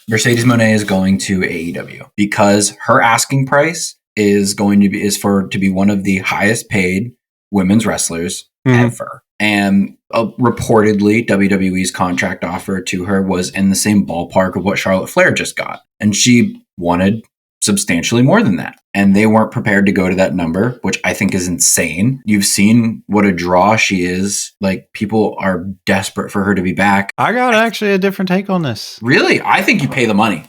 Mercedes Mone is going to AEW because her asking price is going to be to be one of the highest paid women's wrestlers ever. And reportedly, WWE's contract offer to her was in the same ballpark of what Charlotte Flair just got. And she wanted substantially more than that. And they weren't prepared to go to that number, which I think is insane. You've seen what a draw she is. Like, people are desperate for her to be back. I got actually a different take on this. Really? I think you pay the money.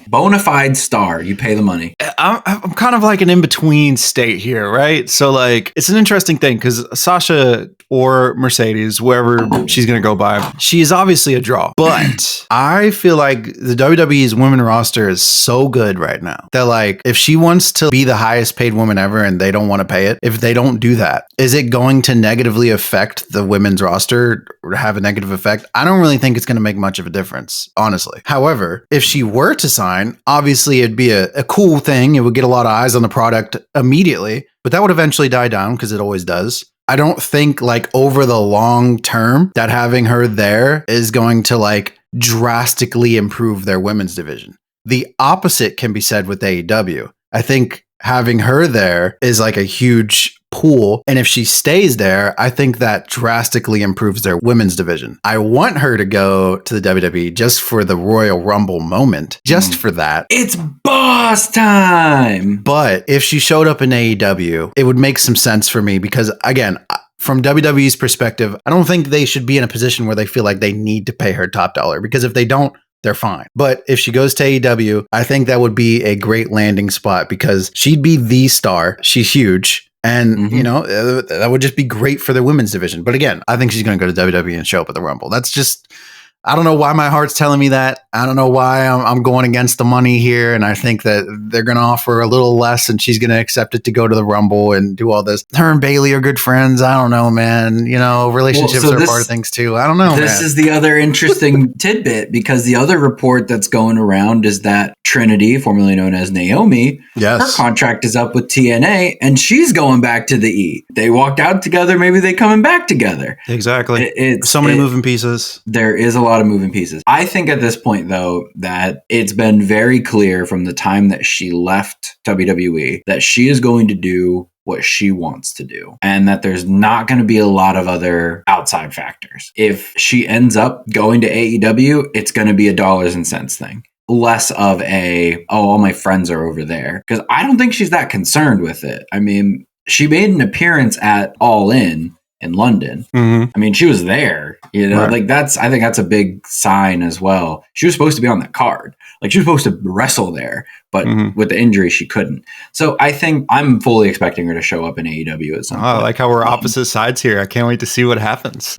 Bona fide star, you pay the money. I'm kind of like an in-between state here, right? So, like, it's an interesting thing because Sasha or Mercedes, wherever she's going to go by, she is obviously a draw. But I feel like the WWE's women roster is so good right now that, like, if she wants to be the highest paid woman ever and they don't want to pay it, if they don't do that, is it going to negatively affect the women's roster or have a negative effect? I don't really think it's going to make much of a difference, honestly. However, if she were to sign, obviously it'd be a cool thing. It would get a lot of eyes on the product immediately, but that would eventually die down because it always does. I don't think, like, over the long term that having her there is going to, like, drastically improve their women's division. The opposite can be said with AEW. I think having her there is like a huge pool. And if she stays there, I think that drastically improves their women's division. I want her to go to the WWE just for the Royal Rumble moment, just for that. It's boss time. But if she showed up in AEW, it would make some sense for me because, again, from WWE's perspective, I don't think they should be in a position where they feel like they need to pay her top dollar, because if they don't, they're fine. But if she goes to AEW, I think that would be a great landing spot because she'd be the star. She's huge. And, you know, that would just be great for the women's division. But again, I think she's going to go to WWE and show up at the Rumble. That's just, I don't know why my heart's telling me that. I don't know why I'm going against the money here. And I think that they're going to offer a little less and she's going to accept it to go to the Rumble and do all this. Her and Bailey are good friends. I don't know, man. You know, relationships are part of things too. I don't know. This is the other interesting tidbit, because the other report that's going around is that Trinity, formerly known as Naomi, her contract is up with TNA and she's going back to the E. They walked out together. Maybe they coming back together. Exactly. It's so many moving pieces. There is a lot of moving pieces. I think at this point, though, that it's been very clear from the time that she left WWE that she is going to do what she wants to do, and that there's not going to be a lot of other outside factors. If she ends up going to AEW, it's going to be a dollars and cents thing. Less of all my friends are over there. Because I don't think she's that concerned with it. I mean, she made an appearance at All In London. I mean, she was there, you know, like I think that's a big sign as well. She was supposed to be on that card. Like, she was supposed to wrestle there, but with the injury, she couldn't. So I think I'm fully expecting her to show up in AEW at some point. I like how we're opposite sides here. I can't wait to see what happens.